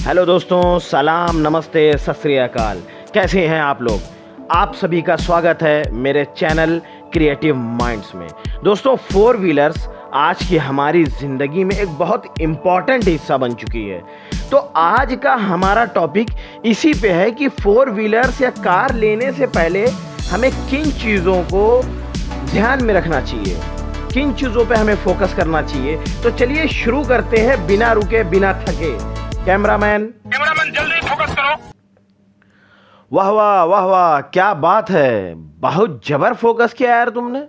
Hello दोस्तों, सलाम, नमस्ते, सत श्री अकाल। कैसे हैं आप लोग? आप सभी का स्वागत है मेरे चैनल क्रिएटिव माइंड्स में। दोस्तों, फोर व्हीलर्स आज की हमारी ज़िंदगी में एक बहुत इम्पॉर्टेंट हिस्सा बन चुकी है। तो आज का हमारा टॉपिक इसी पे है कि फोर व्हीलर्स या कार लेने से पहले हमें किन चीज़ों को ध्यान में रखना चाहिए, किन चीज़ों पे हमें फोकस करना चाहिए। तो चलिए शुरू करते हैं बिना रुके बिना थके। कैमरामैन जल्दी फोकस करो। वाह वाह वाह वाह, क्या बात है, बहुत जबर फोकस किया यार तुमने।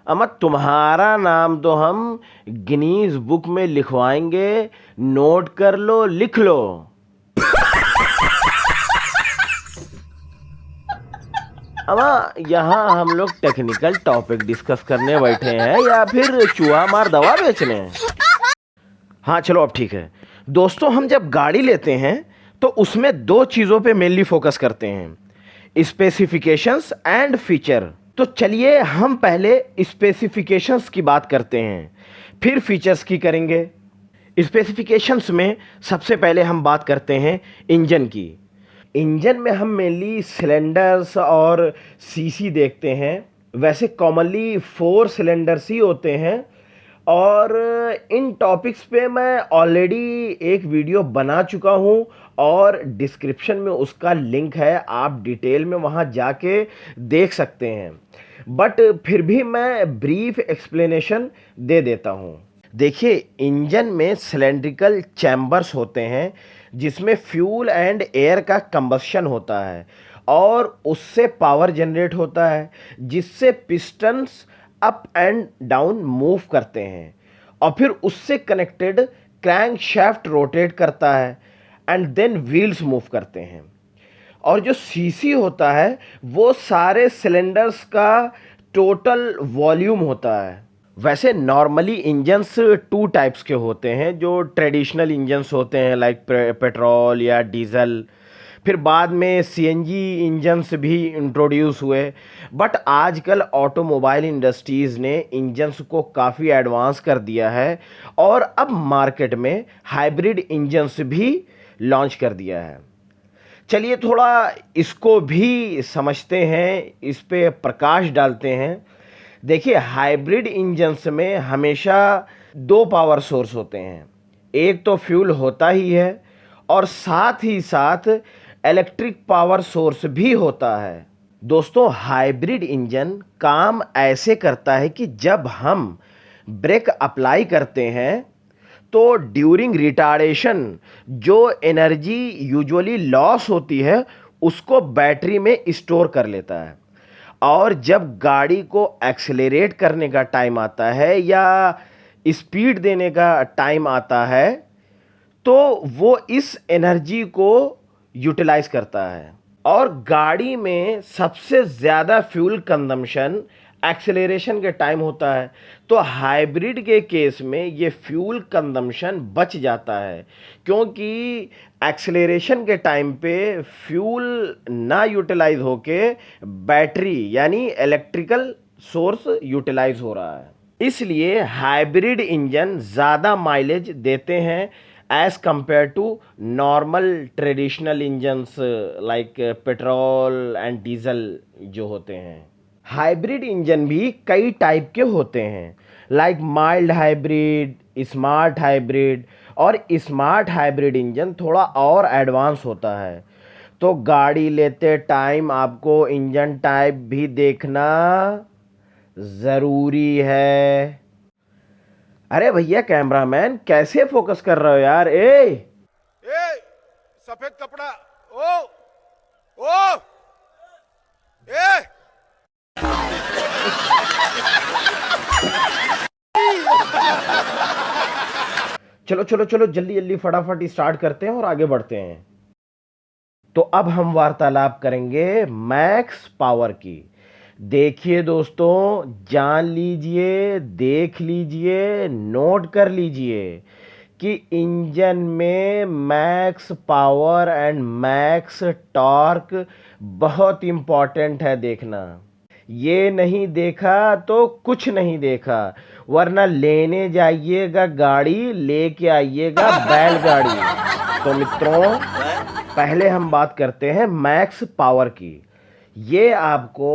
अमर तुम्हारा नाम तो हम गिनीज बुक में लिखवाएंगे, नोट कर लो, लिख लो। अमा यहाँ हम लोग टेक्निकल टॉपिक डिस्कस करने बैठे हैं या फिर चूहा मार दवा बेचने? हाँ चलो अब ठीक है। दोस्तों, हम जब गाड़ी लेते हैं तो उसमें दो चीज़ों पे मेनली फोकस करते हैं, स्पेसिफिकेशंस एंड फीचर। तो चलिए हम पहले स्पेसिफिकेशंस की बात करते हैं, फिर फीचर्स की करेंगे। स्पेसिफिकेशंस में सबसे पहले हम बात करते हैं इंजन की। इंजन में हम मेनली सिलेंडर्स और सीसी देखते हैं। वैसे कॉमनली 4 सिलेंडर्स ही होते हैं और इन टॉपिक्स पे मैं ऑलरेडी एक वीडियो बना चुका हूँ और डिस्क्रिप्शन में उसका लिंक है, आप डिटेल में वहाँ जाके देख सकते हैं। बट फिर भी मैं ब्रीफ एक्सप्लेनेशन दे देता हूँ। देखिए, इंजन में सिलेंड्रिकल चैम्बर्स होते हैं जिसमें फ्यूल एंड एयर का कंबशन होता है और उससे पावर जनरेट होता है जिससे pistons up and down move करते हैं और फिर उससे कनेक्टेड क्रैंक शाफ्ट रोटेट करता है एंड देन व्हील्स मूव करते हैं। और जो सीसी होता है वो सारे सिलेंडर्स का टोटल वॉल्यूम होता है। वैसे नॉर्मली इंजन्स 2 टाइप्स के होते हैं, जो ट्रेडिशनल इंजन्स होते हैं लाइक पेट्रोल या डीजल। फिर बाद में सीएनजी इंजन्स भी इंट्रोड्यूस हुए। बट आजकल ऑटोमोबाइल इंडस्ट्रीज़ ने इंजन्स को काफ़ी एडवांस कर दिया है और अब मार्केट में हाइब्रिड इंजन्स भी लॉन्च कर दिया है। चलिए थोड़ा इसको भी समझते हैं, इस पे प्रकाश डालते हैं। देखिए, हाइब्रिड इंजन्स में हमेशा 2 पावर सोर्स होते हैं, एक तो फ्यूल होता ही है और साथ ही साथ इलेक्ट्रिक पावर सोर्स भी होता है। दोस्तों, हाइब्रिड इंजन काम ऐसे करता है कि जब हम ब्रेक अप्लाई करते हैं तो ड्यूरिंग रिटार्डेशन जो एनर्जी यूजुअली लॉस होती है उसको बैटरी में स्टोर कर लेता है और जब गाड़ी को एक्सेलरेट करने का टाइम आता है या स्पीड देने का टाइम आता है तो वो इस एनर्जी को यूटिलाइज करता है। और गाड़ी में सबसे ज़्यादा फ्यूल कंजम्पशन एक्सेलरेशन के टाइम होता है, तो हाइब्रिड के केस में ये फ्यूल कंजम्पशन बच जाता है क्योंकि एक्सेलरेशन के टाइम पे फ्यूल ना यूटिलाइज होके बैटरी यानी इलेक्ट्रिकल सोर्स यूटिलाइज हो रहा है। इसलिए हाइब्रिड इंजन ज़्यादा माइलेज देते हैं as compare to normal traditional engines like petrol and diesel जो होते हैं। हाइब्रिड इंजन भी कई टाइप के होते हैं like mild hybrid, smart hybrid, और स्मार्ट हाइब्रिड इंजन थोड़ा और एडवांस होता है। तो गाड़ी लेते टाइम आपको इंजन टाइप भी देखना ज़रूरी है। अरे भैया कैमरामैन, कैसे फोकस कर रहे हो यार? सफेद कपड़ा। ओ ओ ए चलो चलो चलो, जल्दी जल्दी फटाफट स्टार्ट करते हैं और आगे बढ़ते हैं। तो अब हम वार्तालाप करेंगे मैक्स पावर की। देखिए दोस्तों, जान लीजिए, देख लीजिए, नोट कर लीजिए कि इंजन में max power and max torque बहुत इंपॉर्टेंट है देखना। ये नहीं देखा तो कुछ नहीं देखा, वरना लेने जाइएगा गाड़ी, लेके आइएगा बैलगाड़ी। तो मित्रों, पहले हम बात करते हैं मैक्स पावर की। ये आपको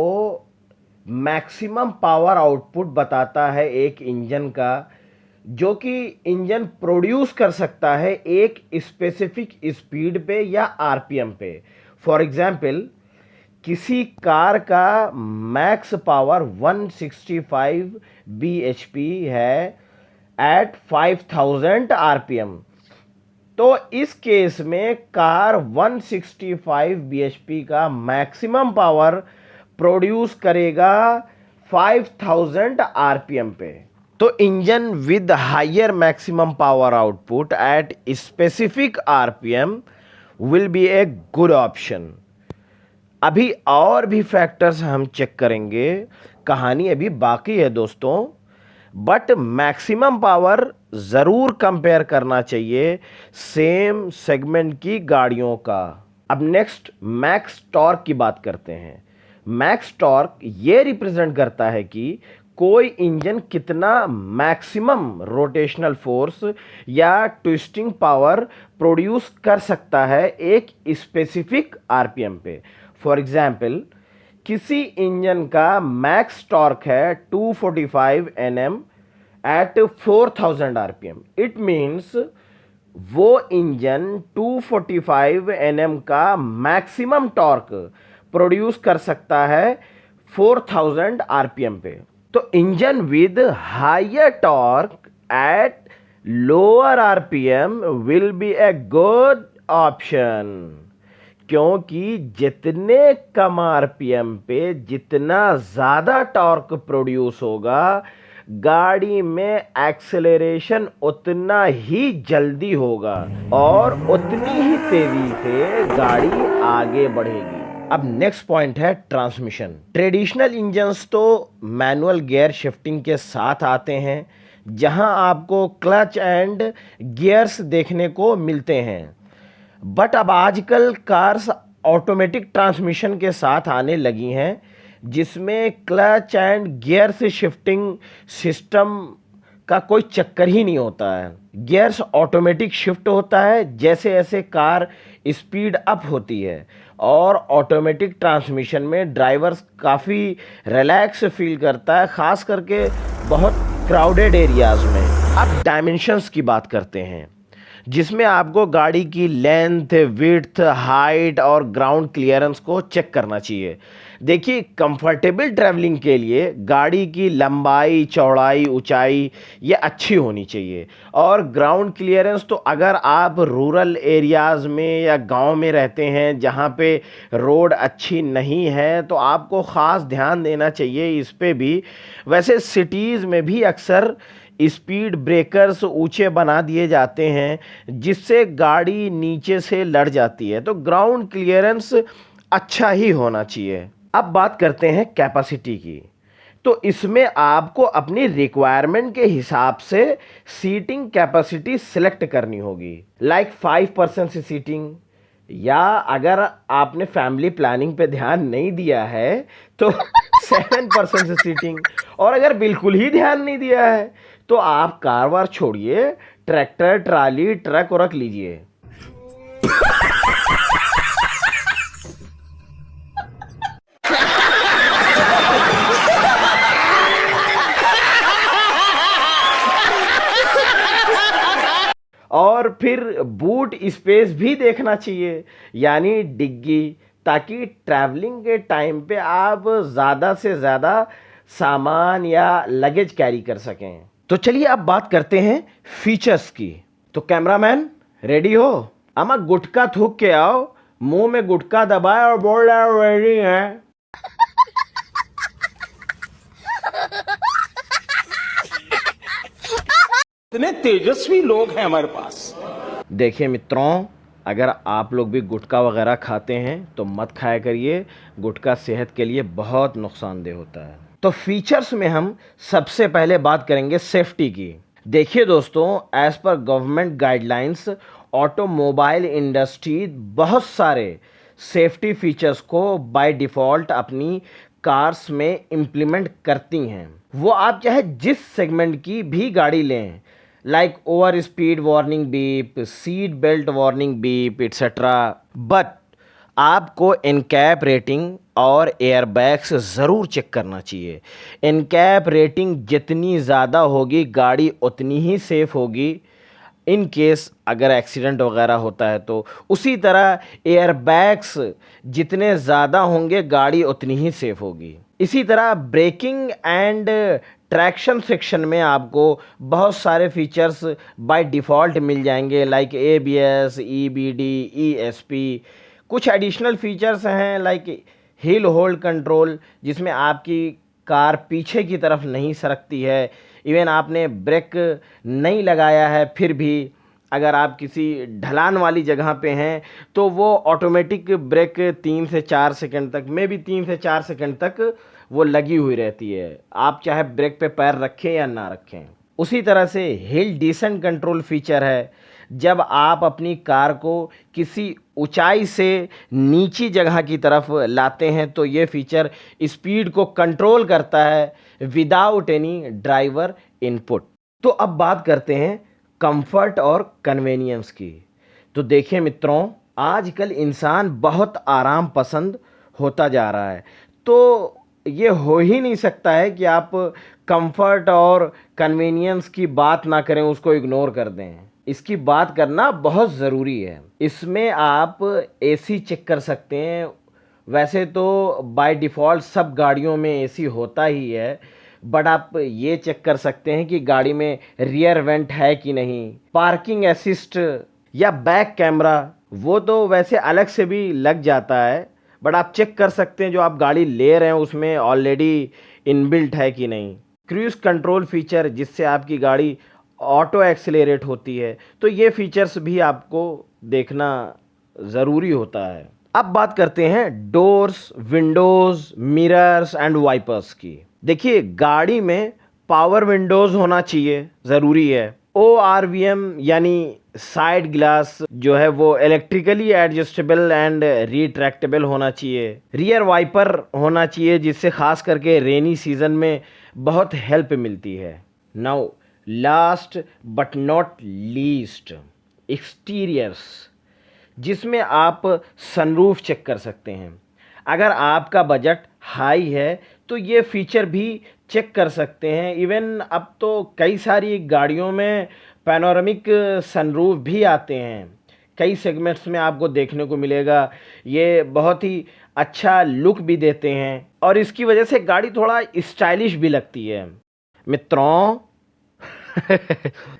मैक्सिमम पावर आउटपुट बताता है एक इंजन का, जो कि इंजन प्रोड्यूस कर सकता है एक स्पेसिफिक स्पीड पे या आरपीएम पे। फॉर एग्जांपल, किसी कार का मैक्स पावर 165 bhp है एट 5000 आरपीएम। तो इस केस में कार 165 bhp का मैक्सिमम पावर प्रोड्यूस करेगा 5000 आरपीएम पे। तो engine with higher maximum power output at specific RPM will be a good option. अभी और भी फैक्टर्स हम चेक करेंगे, कहानी अभी बाकी है दोस्तों, बट मैक्सिमम पावर ज़रूर कंपेयर करना चाहिए सेम सेगमेंट की गाड़ियों का। अब नेक्स्ट मैक्स टॉर्क की बात करते हैं। मैक्स टॉर्क ये रिप्रेजेंट करता है कि कोई इंजन कितना मैक्सिमम रोटेशनल फोर्स या ट्विस्टिंग पावर प्रोड्यूस कर सकता है एक स्पेसिफिक आरपीएम पे। फॉर एग्जाम्पल, किसी इंजन का मैक्स टॉर्क है 245 Nm at 4000 RPM. It means वो इंजन 245 Nm का मैक्सिमम टॉर्क प्रोड्यूस कर सकता है 4000 आरपीएम पे। तो engine with higher torque at lower RPM will be a good option, क्योंकि जितने कम आरपीएम पे जितना ज़्यादा टॉर्क प्रोड्यूस होगा, गाड़ी में एक्सेलरेशन उतना ही जल्दी होगा और उतनी ही तेजी से गाड़ी आगे बढ़ेगी। अब नेक्स्ट पॉइंट है ट्रांसमिशन। ट्रेडिशनल इंजन्स तो मैनुअल गियर शिफ्टिंग के साथ आते हैं, जहां आपको क्लच एंड गियर्स देखने को मिलते हैं। बट अब आजकल कार्स ऑटोमेटिक ट्रांसमिशन के साथ आने लगी हैं, जिसमें clutch and gears shifting system का कोई चक्कर ही नहीं होता है। गियर्स ऑटोमेटिक शिफ्ट होता है जैसे जैसे कार स्पीड अप होती है, और ऑटोमेटिक ट्रांसमिशन में ड्राइवर्स काफ़ी रिलैक्स फील करता है, ख़ास करके बहुत क्राउडेड एरियाज़ में। अब डायमेंशंस की बात करते हैं, जिसमें आपको गाड़ी की लेंथ, विड्थ, हाइट और ग्राउंड क्लियरेंस को चेक करना चाहिए। देखिए, कंफर्टेबल ट्रैवलिंग के लिए गाड़ी की लंबाई, चौड़ाई, ऊंचाई ये अच्छी होनी चाहिए। और ग्राउंड क्लियरेंस तो अगर आप रूरल एरियाज़ में या गांव में रहते हैं जहां पे रोड अच्छी नहीं है, तो आपको ख़ास ध्यान देना चाहिए इस पे भी। वैसे सिटीज़ में भी अक्सर स्पीड ब्रेकर्स ऊंचे बना दिए जाते हैं, जिससे गाड़ी नीचे से लड़ जाती है। तो ग्राउंड क्लियरेंस अच्छा ही होना चाहिए। अब बात करते हैं कैपेसिटी की। तो इसमें आपको अपनी रिक्वायरमेंट के हिसाब से सीटिंग कैपेसिटी सिलेक्ट करनी होगी, लाइक 5% से सीटिंग, या अगर आपने फैमिली प्लानिंग पे ध्यान नहीं दिया है तो 7% से सीटिंग, और अगर बिल्कुल ही ध्यान नहीं दिया है तो आप कार वार छोड़िए, ट्रैक्टर, ट्राली, ट्रक रख लीजिए। और फिर बूट स्पेस भी देखना चाहिए, यानी डिग्गी, ताकि ट्रैवलिंग के टाइम पे आप ज़्यादा से ज़्यादा सामान या लगेज कैरी कर सकें। तो चलिए अब बात करते हैं फीचर्स की। तो कैमरामैन रेडी हो? अमा गुटखा थूक के आओ, मुंह में गुटखा दबाए और बोल रहा रेडी है। इतने तेजस्वी लोग हैं हमारे पास। देखिए मित्रों, अगर आप लोग भी गुटखा वगैरह खाते हैं तो मत खाया करिए, गुटखा सेहत के लिए बहुत नुकसानदेह होता है। तो फीचर्स में हम सबसे पहले बात करेंगे सेफ्टी की। देखिए दोस्तों, as per government guidelines automobile industry बहुत सारे सेफ्टी फीचर्स को बाय डिफ़ॉल्ट अपनी कार्स में इम्प्लीमेंट करती हैं। वो आप चाहे जिस सेगमेंट की भी गाड़ी लें, like over speed warning beep, seat belt warning beep, etc. But आपको इनकैप रेटिंग और एयरबैग्स ज़रूर चेक करना चाहिए। इनकैप रेटिंग जितनी ज़्यादा होगी गाड़ी उतनी ही सेफ़ होगी इन केस अगर एक्सीडेंट वगैरह होता है तो। उसी तरह एयरबैग्स जितने ज़्यादा होंगे गाड़ी उतनी ही सेफ़ होगी। इसी तरह ब्रेकिंग एंड ट्रैक्शन सेक्शन में आपको बहुत सारे फीचर्स बाय डिफ़ॉल्ट मिल जाएंगे, लाइक ABS, EBD, ESP। कुछ एडिशनल फीचर्स हैं लाइक हिल होल्ड कंट्रोल, जिसमें आपकी कार पीछे की तरफ नहीं सरकती है। इवन आपने ब्रेक नहीं लगाया है फिर भी अगर आप किसी ढलान वाली जगह पे हैं तो वो ऑटोमेटिक ब्रेक 3 से 4 सेकंड तक, मे भी 3 से 4 सेकंड तक वो लगी हुई रहती है, आप चाहे ब्रेक पे पैर रखें या ना रखें। उसी तरह से हिल डिसेंट कंट्रोल फीचर है। जब आप अपनी कार को किसी ऊंचाई से नीची जगह की तरफ लाते हैं तो ये फीचर स्पीड को कंट्रोल करता है विदाउट एनी ड्राइवर इनपुट। तो अब बात करते हैं कंफर्ट और कन्वेनियंस की। तो देखिए मित्रों, आजकल इंसान बहुत आराम पसंद होता जा रहा है, तो ये हो ही नहीं सकता है कि आप कंफर्ट और कन्वेनियंस की बात ना करें, उसको इग्नोर कर दें। इसकी बात करना बहुत ज़रूरी है। इसमें आप AC चेक कर सकते हैं। वैसे तो बाय डिफ़ॉल्ट सब गाड़ियों में AC होता ही है, बट आप ये चेक कर सकते हैं कि गाड़ी में रियर वेंट है कि नहीं। पार्किंग असिस्ट या बैक कैमरा वो तो वैसे अलग से भी लग जाता है, बट आप चेक कर सकते हैं जो आप गाड़ी ले रहे हैं उसमें ऑलरेडी इनबिल्ट है कि नहीं। क्रूज़ कंट्रोल फीचर, जिससे आपकी गाड़ी ऑटो एक्सेलरेट होती है, तो ये फीचर्स भी आपको देखना ज़रूरी होता है। अब बात करते हैं doors, windows, mirrors and wipers की। देखिए, गाड़ी में पावर विंडोज़ होना चाहिए, ज़रूरी है। ORVM यानी साइड ग्लास जो है वो इलेक्ट्रिकली एडजस्टेबल एंड रिट्रैक्टेबल होना चाहिए। रियर वाइपर होना चाहिए, जिससे खास करके रेनी सीजन में बहुत हेल्प मिलती है। Now last but not least, exteriors, जिसमें आप सनरूफ चेक कर सकते हैं। अगर आपका बजट हाई है तो ये फीचर भी चेक कर सकते हैं। इवन अब तो कई सारी गाड़ियों में पैनोरामिक सनरूफ भी आते हैं, कई सेगमेंट्स में आपको देखने को मिलेगा। ये बहुत ही अच्छा लुक भी देते हैं और इसकी वजह से गाड़ी थोड़ा स्टाइलिश भी लगती है। मित्रों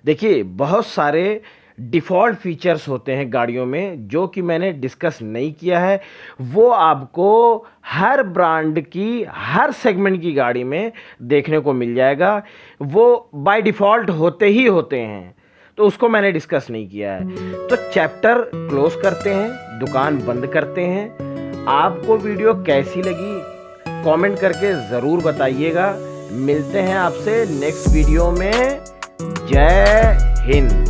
देखिए, बहुत सारे डिफ़ॉल्ट फीचर्स होते हैं गाड़ियों में जो कि मैंने डिस्कस नहीं किया है, वो आपको हर ब्रांड की हर सेगमेंट की गाड़ी में देखने को मिल जाएगा। वो बाय डिफ़ॉल्ट होते ही होते हैं, तो उसको मैंने डिस्कस नहीं किया है। तो चैप्टर क्लोज करते हैं, दुकान बंद करते हैं। आपको वीडियो कैसी लगी कमेंट करके ज़रूर बताइएगा। मिलते हैं आपसे नेक्स्ट वीडियो में। जय हिंद।